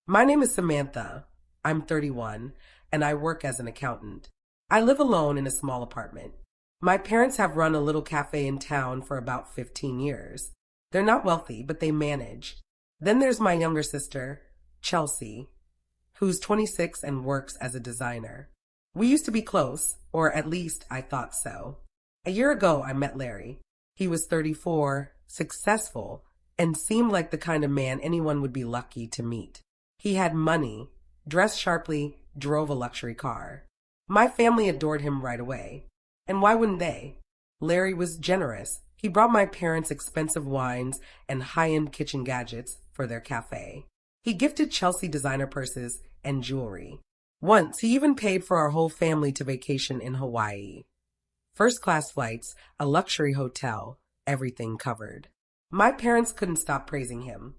My name is Samantha. I'm 31, and I work as an accountant. I live alone in a small apartment. My parents have run a little cafe in town for about 15 years. They're not wealthy, but they manage. Then there's my younger sister, Chelsea, who's 26 and works as a designer. We used to be close, or at least I thought so. A year ago, I met Larry. He was 34, successful, and seemed like the kind of man anyone would be lucky to meet. He had money, dressed sharply, drove a luxury car. My family adored him right away. And why wouldn't they? Larry was generous. He brought my parents expensive wines and high-end kitchen gadgets for their cafe. He gifted Chelsea designer purses and jewelry. Once, he even paid for our whole family to vacation in Hawaii. First-class flights, a luxury hotel, everything covered. My parents couldn't stop praising him.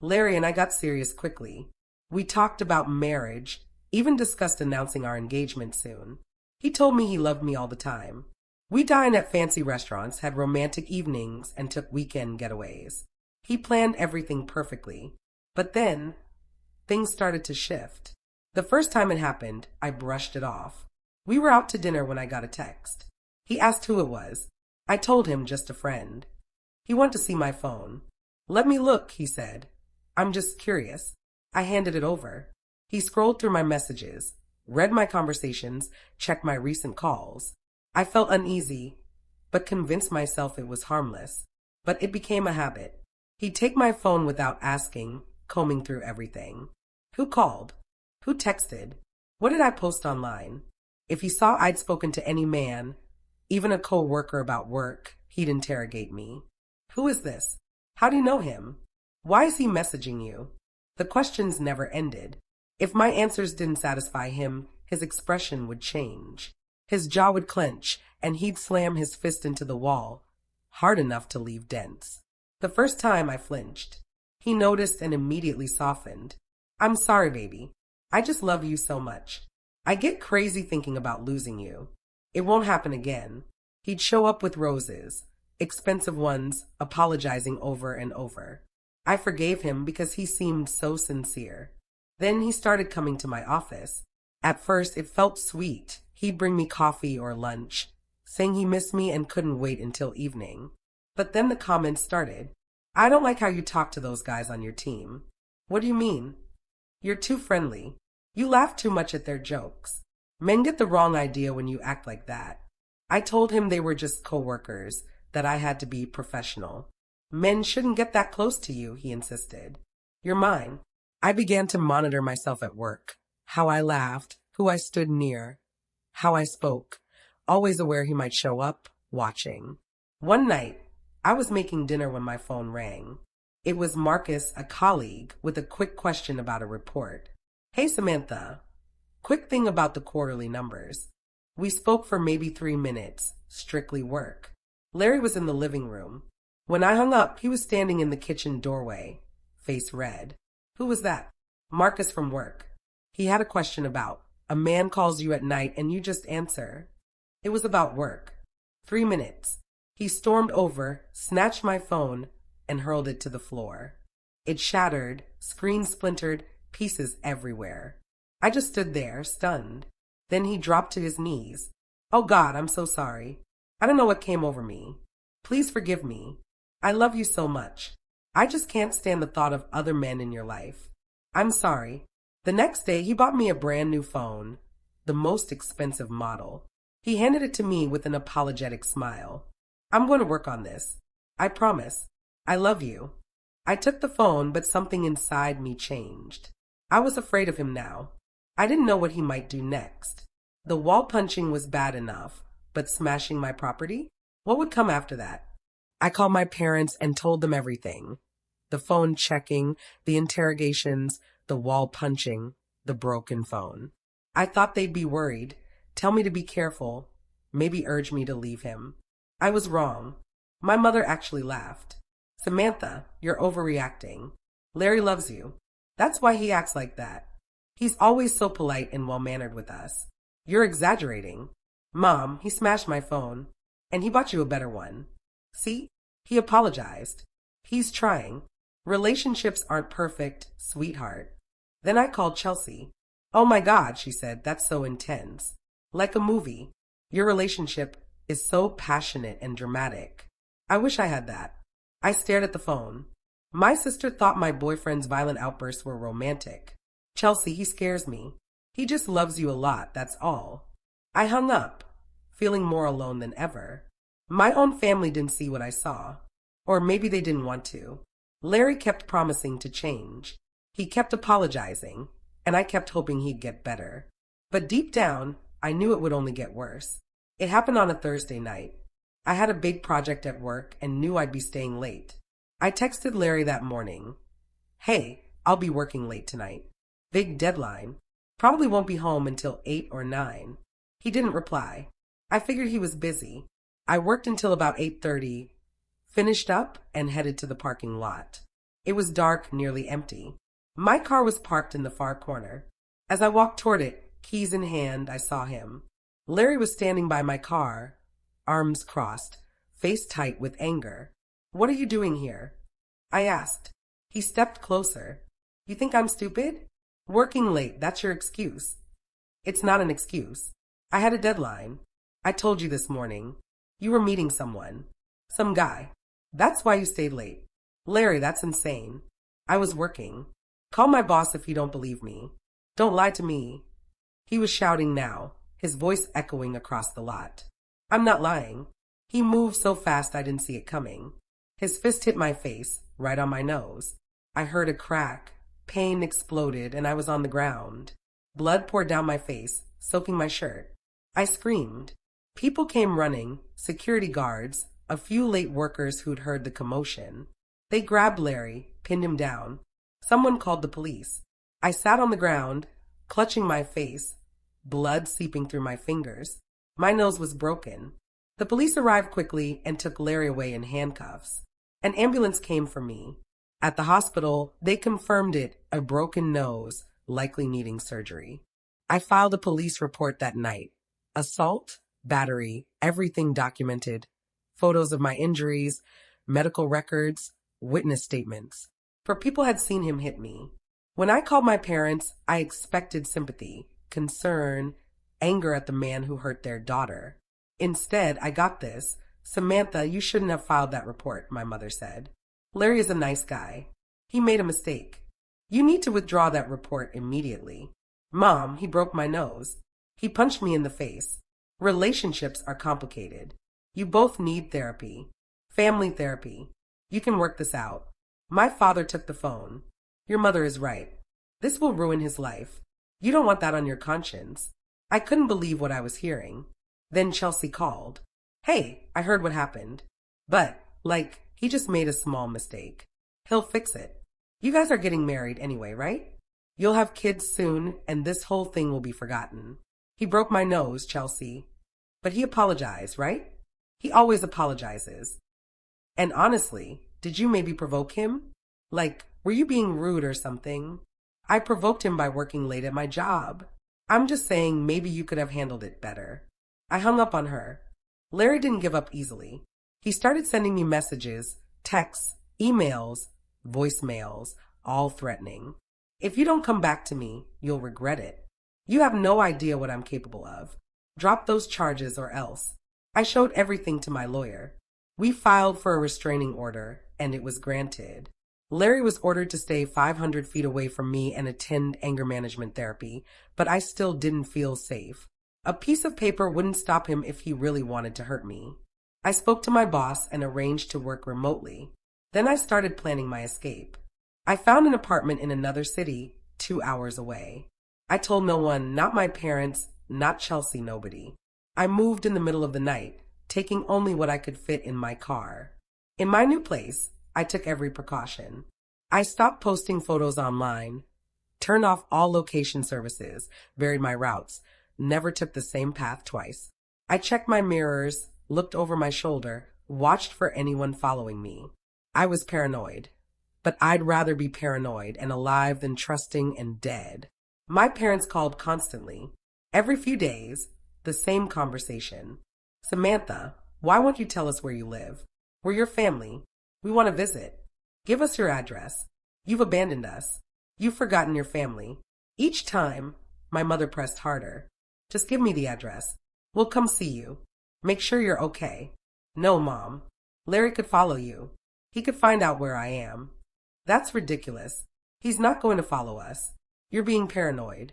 Larry and I got serious quickly. We talked about marriage, even discussed announcing our engagement soon. He told me he loved me all the time. We dined at fancy restaurants, had romantic evenings, and took weekend getaways. He planned everything perfectly. But then, things started to shift. The first time it happened, I brushed it off. We were out to dinner when I got a text. He asked who it was. I told him just a friend. He wanted to see my phone. "Let me look," he said. "I'm just curious." I handed it over. He scrolled through my messages, read my conversations, checked my recent calls. I felt uneasy, but convinced myself it was harmless. But it became a habit. He'd take my phone without asking, combing through everything. Who called? Who texted? What did I post online? If he saw I'd spoken to any man, even a co-worker about work, he'd interrogate me. Who is this? How do you know him? Why is he messaging you? The questions never ended. If my answers didn't satisfy him, his expression would change. His jaw would clench, and he'd slam his fist into the wall, hard enough to leave dents. The first time I flinched. He noticed and immediately softened. "I'm sorry, baby. I just love you so much. I get crazy thinking about losing you. It won't happen again." He'd show up with roses, expensive ones, apologizing over and over. I forgave him because he seemed so sincere. Then he started coming to my office. At first, it felt sweet. He'd bring me coffee or lunch, saying he missed me and couldn't wait until evening. But then the comments started. "I don't like how you talk to those guys on your team." "What do you mean?" "You're too friendly. You laugh too much at their jokes. Men get the wrong idea when you act like that." I told him they were just coworkers, that I had to be professional. "Men shouldn't get that close to you," he insisted. "You're mine." I began to monitor myself at work, how I laughed, who I stood near, how I spoke, always aware he might show up, watching. One night, I was making dinner when my phone rang. It was Marcus, a colleague, with a quick question about a report. "Hey, Samantha. Quick thing about the quarterly numbers." We spoke for maybe 3 minutes, strictly work. Larry was in the living room. When I hung up, he was standing in the kitchen doorway, face red. "Who was that?" "Marcus from work. He had a question about, a man calls you at night and you just answer." It was about work. 3 minutes. He stormed over, snatched my phone, and hurled it to the floor. It shattered, screen splintered, pieces everywhere. I just stood there, stunned. Then he dropped to his knees. "Oh God, I'm so sorry. I don't know what came over me. Please forgive me. I love you so much. I just can't stand the thought of other men in your life. I'm sorry." The next day, he bought me a brand new phone, the most expensive model. He handed it to me with an apologetic smile. "I'm going to work on this. I promise. I love you." I took the phone, but something inside me changed. I was afraid of him now. I didn't know what he might do next. The wall punching was bad enough, but smashing my property? What would come after that? I called my parents and told them everything. The phone checking, the interrogations, the wall punching, the broken phone. I thought they'd be worried, tell me to be careful, maybe urge me to leave him. I was wrong. My mother actually laughed. "Samantha, you're overreacting. Larry loves you. That's why he acts like that. He's always so polite and well-mannered with us. You're exaggerating." "Mom, he smashed my phone. And he bought you a better one. See? He apologized. He's trying. Relationships aren't perfect, sweetheart. Then I called Chelsea. Oh my God, she said, that's so intense. Like a movie. Your relationship is so passionate and dramatic. I wish I had that. I stared at the phone. My sister thought my boyfriend's violent outbursts were romantic. Chelsea, he scares me. He just loves you a lot, that's all. I hung up, feeling more alone than ever. My own family didn't see what I saw. Or maybe they didn't want to. Larry kept promising to change. He kept apologizing, and I kept hoping he'd get better. But deep down, I knew it would only get worse. It happened on a Thursday night. I had a big project at work and knew I'd be staying late. I texted Larry that morning. Hey, I'll be working late tonight. Big deadline. Probably won't be home until 8 or 9. He didn't reply. I figured he was busy. I worked until about 8:30, finished up, and headed to the parking lot. It was dark, nearly empty. My car was parked in the far corner. As I walked toward it, keys in hand, I saw him. Larry was standing by my car, arms crossed, face tight with anger. What are you doing here? I asked. He stepped closer. You think I'm stupid? Working late, that's your excuse. It's not an excuse. I had a deadline. I told you this morning. You were meeting someone. Some guy. That's why you stayed late. Larry, that's insane. I was working. Call my boss if you don't believe me. Don't lie to me. He was shouting now, his voice echoing across the lot. I'm not lying. He moved so fast I didn't see it coming. His fist hit my face, right on my nose. I heard a crack. Pain exploded, and I was on the ground. Blood poured down my face, soaking my shirt. I screamed. People came running, security guards, a few late workers who'd heard the commotion. They grabbed Larry, pinned him down. Someone called the police. I sat on the ground, clutching my face, blood seeping through my fingers. My nose was broken. The police arrived quickly and took Larry away in handcuffs. An ambulance came for me. At the hospital, they confirmed it, a broken nose, likely needing surgery. I filed a police report that night. Assault, battery, everything documented. Photos of my injuries, medical records, witness statements. For people had seen him hit me. When I called my parents, I expected sympathy, concern, anger at the man who hurt their daughter. Instead, I got this. Samantha, you shouldn't have filed that report, my mother said. Larry is a nice guy. He made a mistake. You need to withdraw that report immediately. Mom, he broke my nose. He punched me in the face. Relationships are complicated. You both need therapy. Family therapy. You can work this out. My father took the phone. Your mother is right. This will ruin his life. You don't want that on your conscience. I couldn't believe what I was hearing. Then Chelsea called. Hey, I heard what happened. But, he just made a small mistake. He'll fix it. You guys are getting married anyway, right? You'll have kids soon, and this whole thing will be forgotten. He broke my nose, Chelsea. But he apologized, right? He always apologizes. And honestly, did you maybe provoke him? Were you being rude or something? I provoked him by working late at my job. I'm just saying maybe you could have handled it better. I hung up on her. Larry didn't give up easily. He started sending me messages, texts, emails, voicemails, all threatening. If you don't come back to me, you'll regret it. You have no idea what I'm capable of. Drop those charges or else. I showed everything to my lawyer. We filed for a restraining order, and it was granted. Larry was ordered to stay 500 feet away from me and attend anger management therapy, but I still didn't feel safe. A piece of paper wouldn't stop him if he really wanted to hurt me. I spoke to my boss and arranged to work remotely. Then I started planning my escape. I found an apartment in another city, 2 hours away. I told no one, not my parents, not Chelsea, nobody. I moved in the middle of the night, taking only what I could fit in my car. In my new place, I took every precaution. I stopped posting photos online, turned off all location services, varied my routes, never took the same path twice. I checked my mirrors, looked over my shoulder, watched for anyone following me. I was paranoid, but I'd rather be paranoid and alive than trusting and dead. My parents called constantly. Every few days, the same conversation. Samantha, why won't you tell us where you live? We're your family. We want to visit. Give us your address. You've abandoned us. You've forgotten your family. Each time, my mother pressed harder. Just give me the address. We'll come see you. Make sure you're okay. No, Mom. Larry could follow you. He could find out where I am. That's ridiculous. He's not going to follow us. You're being paranoid.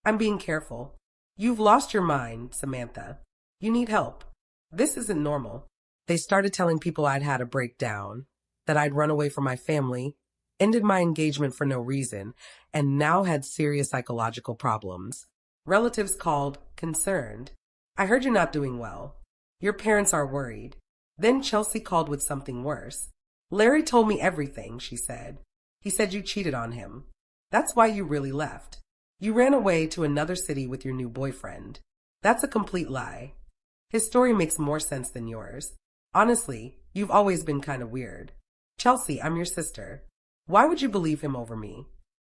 I'm being careful. You've lost your mind, Samantha. You need help. This isn't normal. They started telling people I'd had a breakdown, that I'd run away from my family, ended my engagement for no reason, and now had serious psychological problems. Relatives called, concerned. I heard you're not doing well. Your parents are worried. Then Chelsea called with something worse. Larry told me everything, she said. He said you cheated on him. That's why you really left. You ran away to another city with your new boyfriend. That's a complete lie. His story makes more sense than yours. Honestly, you've always been kind of weird. Chelsea, I'm your sister. Why would you believe him over me?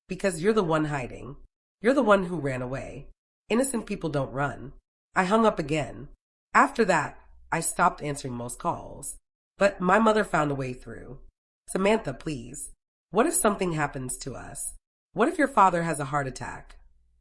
Because you're the one hiding. You're the one who ran away. Innocent people don't run. I hung up again. After that, I stopped answering most calls. But my mother found a way through. Samantha, please. What if something happens to us? What if your father has a heart attack?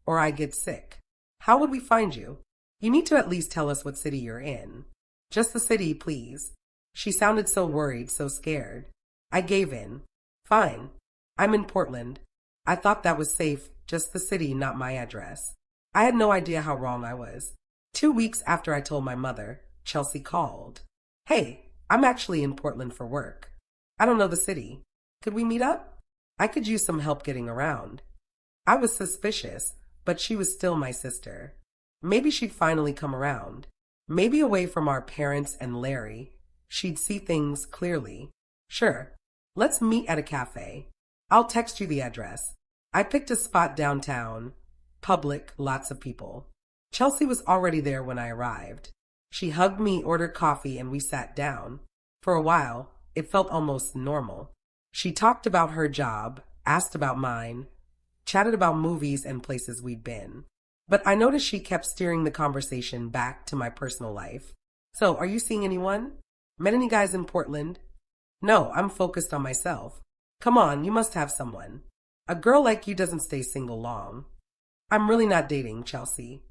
Or I get sick? How would we find you? You need to at least tell us what city you're in. Just the city, please. She sounded so worried, so scared. I gave in. Fine. I'm in Portland. I thought that was safe, just the city, not my address. I had no idea how wrong I was. 2 weeks after I told my mother, Chelsea called. Hey, I'm actually in Portland for work. I don't know the city. Could we meet up? I could use some help getting around. I was suspicious, but she was still my sister. Maybe she'd finally come around. Maybe away from our parents and Larry, she'd see things clearly. Sure, let's meet at a cafe. I'll text you the address. I picked a spot downtown. Public, lots of people. Chelsea was already there when I arrived. She hugged me, ordered coffee, and we sat down. For a while, it felt almost normal. She talked about her job, asked about mine, chatted about movies and places we'd been. But I noticed she kept steering the conversation back to my personal life. So, are you seeing anyone? Met any guys in Portland? No, I'm focused on myself. Come on, you must have someone. A girl like you doesn't stay single long. I'm really not dating, Chelsea.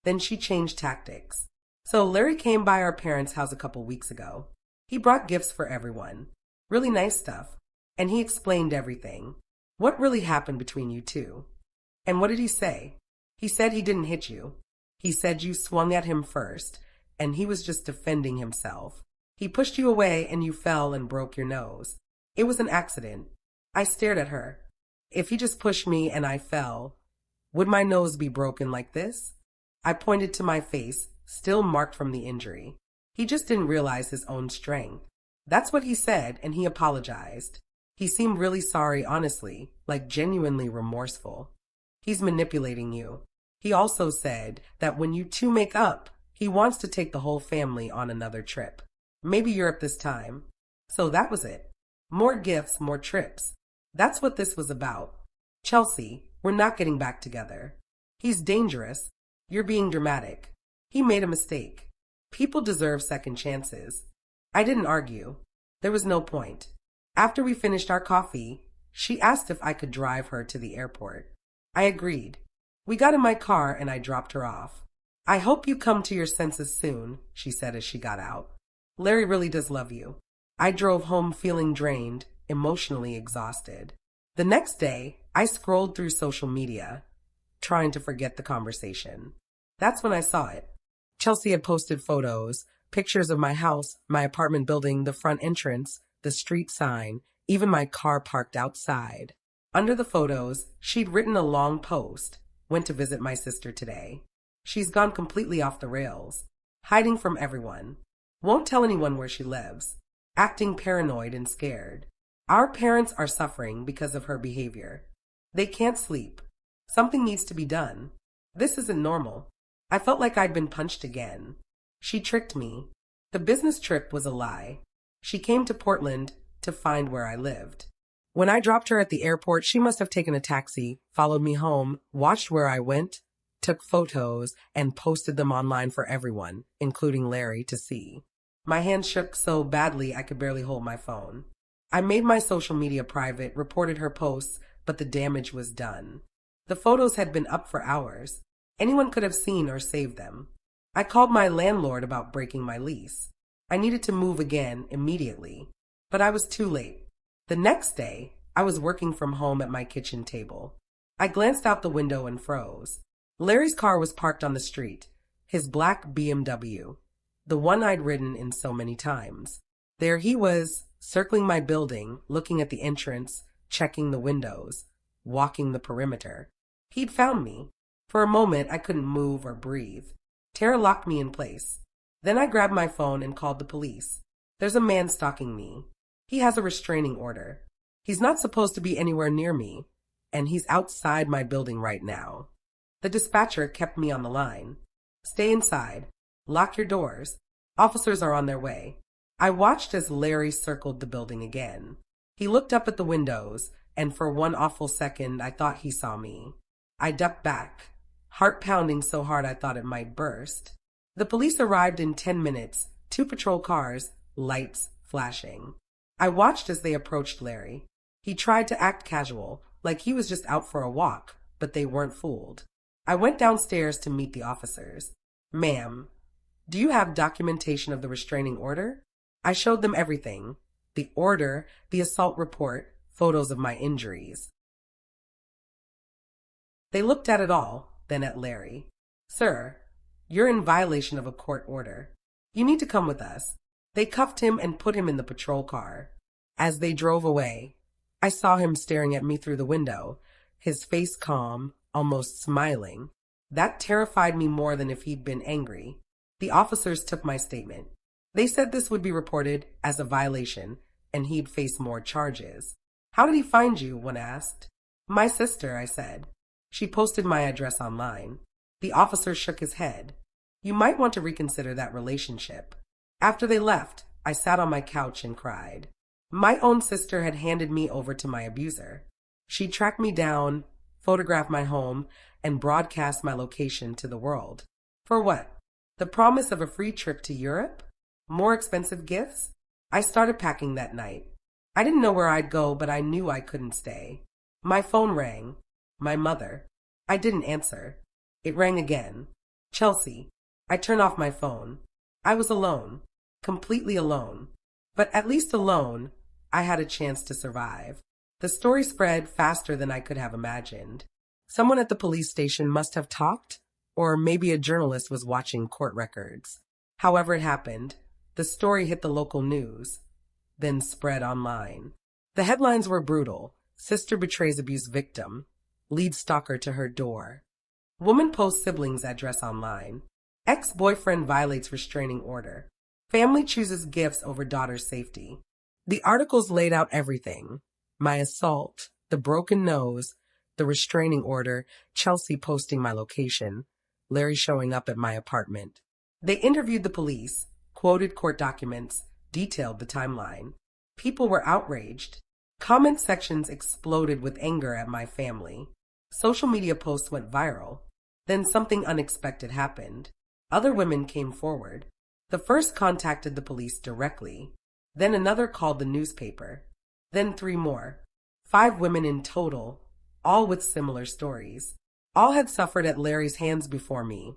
Then she changed tactics. So Larry came by our parents' house a couple weeks ago. He brought gifts for everyone. Really nice stuff. And he explained everything. What really happened between you two? And what did he say? He said he didn't hit you. He said you swung at him first, and he was just defending himself. He pushed you away and you fell and broke your nose. It was an accident. I stared at her. If he just pushed me and I fell, would my nose be broken like this? I pointed to my face, still marked from the injury. He just didn't realize his own strength. That's what he said, and he apologized. He seemed really sorry, honestly, like genuinely remorseful. He's manipulating you. He also said that when you two make up, he wants to take the whole family on another trip. Maybe Europe this time. So that was it. More gifts, more trips. That's what this was about. Chelsea, we're not getting back together. He's dangerous. You're being dramatic. He made a mistake. People deserve second chances. I didn't argue. There was no point. After we finished our coffee, she asked if I could drive her to the airport. I agreed. We got in my car and I dropped her off. I hope you come to your senses soon, she said as she got out. Larry really does love you. I drove home feeling drained, emotionally exhausted. The next day, I scrolled through social media, trying to forget the conversation. That's when I saw it. Chelsea had posted photos, pictures of my house, my apartment building, the front entrance, the street sign, even my car parked outside. Under the photos, she'd written a long post, went to visit my sister today. She's gone completely off the rails, hiding from everyone. Won't tell anyone where she lives, acting paranoid and scared. Our parents are suffering because of her behavior. They can't sleep. Something needs to be done. This isn't normal. I felt like I'd been punched again. She tricked me. The business trip was a lie. She came to Portland to find where I lived. When I dropped her at the airport, she must have taken a taxi, followed me home, watched where I went, took photos, and posted them online for everyone, including Larry, to see. My hands shook so badly I could barely hold my phone. I made my social media private, reported her posts, but the damage was done. The photos had been up for hours. Anyone could have seen or saved them. I called my landlord about breaking my lease. I needed to move again immediately, but I was too late. The next day, I was working from home at my kitchen table. I glanced out the window and froze. Larry's car was parked on the street, his black BMW, the one I'd ridden in so many times. There he was, circling my building, looking at the entrance, checking the windows, walking the perimeter. He'd found me. For a moment, I couldn't move or breathe. Terror locked me in place. Then I grabbed my phone and called the police. There's a man stalking me. He has a restraining order. He's not supposed to be anywhere near me, and he's outside my building right now. The dispatcher kept me on the line. Stay inside. Lock your doors. Officers are on their way. I watched as Larry circled the building again. He looked up at the windows, and for one awful second I thought he saw me. I ducked back, heart pounding so hard I thought it might burst. The police arrived in 10 minutes, 2 patrol cars, lights flashing. I watched as they approached Larry. He tried to act casual, like he was just out for a walk, but they weren't fooled. I went downstairs to meet the officers. Ma'am, do you have documentation of the restraining order? I showed them everything. The order, the assault report, photos of my injuries. They looked at it all, then at Larry. Sir, you're in violation of a court order. You need to come with us. They cuffed him and put him in the patrol car. As they drove away, I saw him staring at me through the window, his face calm, almost smiling. That terrified me more than if he'd been angry. The officers took my statement. They said this would be reported as a violation, and he'd face more charges. How did he find you? One asked. My sister, I said. She posted my address online. The officer shook his head. You might want to reconsider that relationship. After they left, I sat on my couch and cried. My own sister had handed me over to my abuser. She tracked me down, photographed my home, and broadcast my location to the world. For what? The promise of a free trip to Europe? More expensive gifts? I started packing that night. I didn't know where I'd go, but I knew I couldn't stay. My phone rang. My mother. I didn't answer. It rang again. Chelsea. I turned off my phone. I was alone. Completely alone. But at least alone, I had a chance to survive. The story spread faster than I could have imagined. Someone at the police station must have talked, or maybe a journalist was watching court records. However it happened, the story hit the local news, then spread online. The headlines were brutal. Sister betrays abuse victim. Lead stalker to her door. Woman posts siblings' address online. Ex-boyfriend violates restraining order. Family chooses gifts over daughter's safety. The articles laid out everything. My assault, the broken nose, the restraining order, Chelsea posting my location, Larry showing up at my apartment. They interviewed the police, quoted court documents, detailed the timeline. People were outraged. Comment sections exploded with anger at my family. Social media posts went viral. Then something unexpected happened. Other women came forward. The first contacted the police directly. Then another called the newspaper. Then 3 more. 5 women in total, all with similar stories. All had suffered at Larry's hands before me,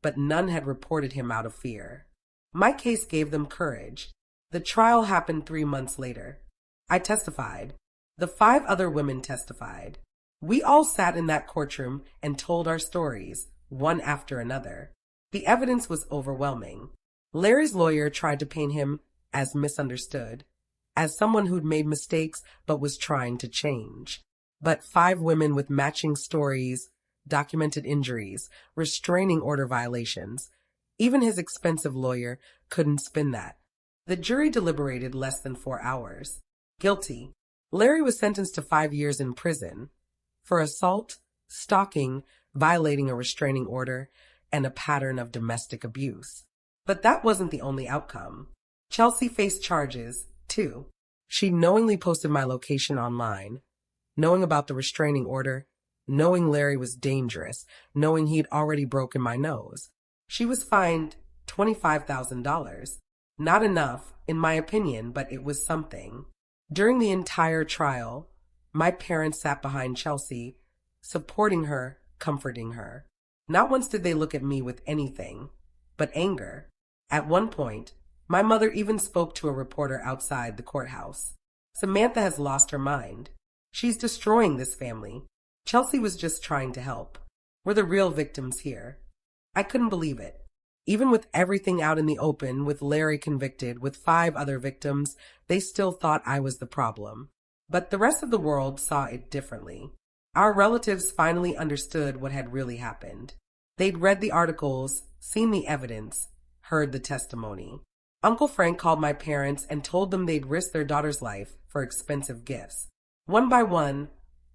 but none had reported him out of fear. My case gave them courage. The trial happened 3 months later. I testified. The 5 other women testified. We all sat in that courtroom and told our stories, one after another. The evidence was overwhelming. Larry's lawyer tried to paint him as misunderstood, as someone who'd made mistakes but was trying to change. But 5 women with matching stories, documented injuries, restraining order violations. Even his expensive lawyer couldn't spin that. The jury deliberated less than 4 hours. Guilty. Larry was sentenced to 5 years in prison for assault, stalking, violating a restraining order, and a pattern of domestic abuse. But that wasn't the only outcome. Chelsea faced charges, too. She knowingly posted my location online, knowing about the restraining order, knowing Larry was dangerous, knowing he'd already broken my nose. She was fined $25,000. Not enough, in my opinion, but it was something. During the entire trial, My parents sat behind Chelsea, supporting her, comforting her. Not once did they look at me with anything but anger. At one point, my mother even spoke to a reporter outside the courthouse. Samantha has lost her mind. She's destroying this family. Chelsea was just trying to help. We're the real victims here. I couldn't believe it. Even with everything out in the open, with Larry convicted, with 5 other victims, they still thought I was the problem. But the rest of the world saw it differently. Our relatives finally understood what had really happened. They'd read the articles, seen the evidence, heard the testimony. Uncle Frank called my parents and told them they'd risk their daughter's life for expensive gifts. One by one,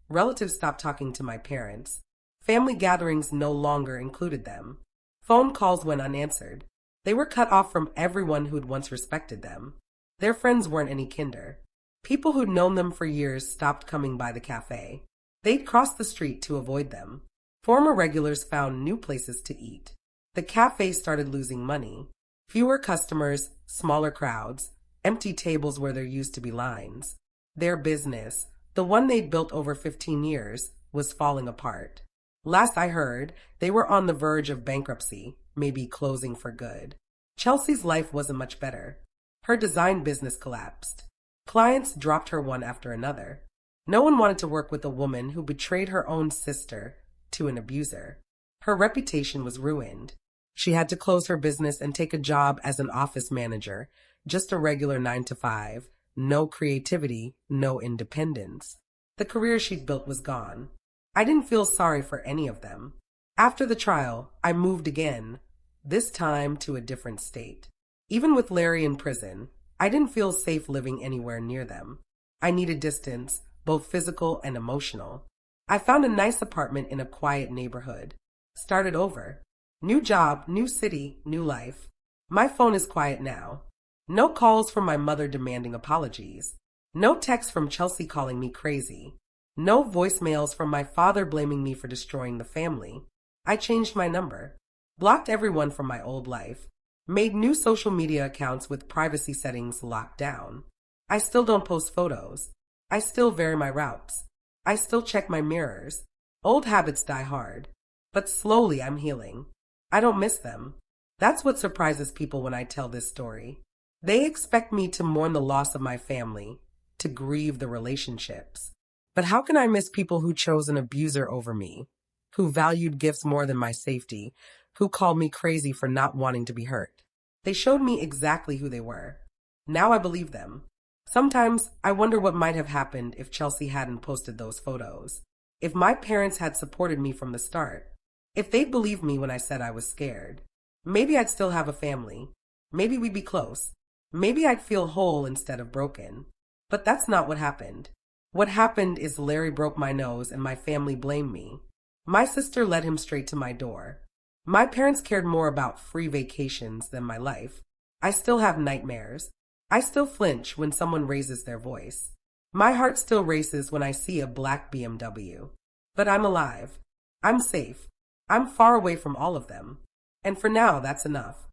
relatives stopped talking to my parents. Family gatherings no longer included them. Phone calls went unanswered. They were cut off from everyone who'd once respected them. Their friends weren't any kinder. People who'd known them for years stopped coming by the cafe. They'd cross the street to avoid them. Former regulars found new places to eat. The cafe started losing money. Fewer customers, smaller crowds, empty tables where there used to be lines. Their business, the one they'd built over 15 years, was falling apart. Last I heard, they were on the verge of bankruptcy, maybe closing for good. Chelsea's life wasn't much better. Her design business collapsed. Clients dropped her one after another. No one wanted to work with a woman who betrayed her own sister to an abuser. Her reputation was ruined. She had to close her business and take a job as an office manager, just a regular 9 to 5, no creativity, no independence. The career she'd built was gone. I didn't feel sorry for any of them. After the trial, I moved again, this time to a different state. Even with Larry in prison, I didn't feel safe living anywhere near them. I needed distance, both physical and emotional. I found a nice apartment in a quiet neighborhood. Started over. New job, new city, new life. My phone is quiet now. No calls from my mother demanding apologies. No texts from Chelsea calling me crazy. No voicemails from my father blaming me for destroying the family. I changed my number. Blocked everyone from my old life. Made new social media accounts with privacy settings locked down. I still don't post photos. I still vary my routes. I still check my mirrors. Old habits die hard. But slowly I'm healing. I don't miss them. That's what surprises people when I tell this story. They expect me to mourn the loss of my family, to grieve the relationships. But how can I miss people who chose an abuser over me, who valued gifts more than my safety, who called me crazy for not wanting to be hurt? They showed me exactly who they were. Now I believe them. Sometimes I wonder what might have happened if Chelsea hadn't posted those photos. If my parents had supported me from the start. If they'd believed me when I said I was scared. Maybe I'd still have a family. Maybe we'd be close. Maybe I'd feel whole instead of broken. But that's not what happened. What happened is Larry broke my nose and my family blamed me. My sister led him straight to my door. My parents cared more about free vacations than my life. I still have nightmares. I still flinch when someone raises their voice. My heart still races when I see a black BMW. But I'm alive. I'm safe. I'm far away from all of them. And for now, that's enough.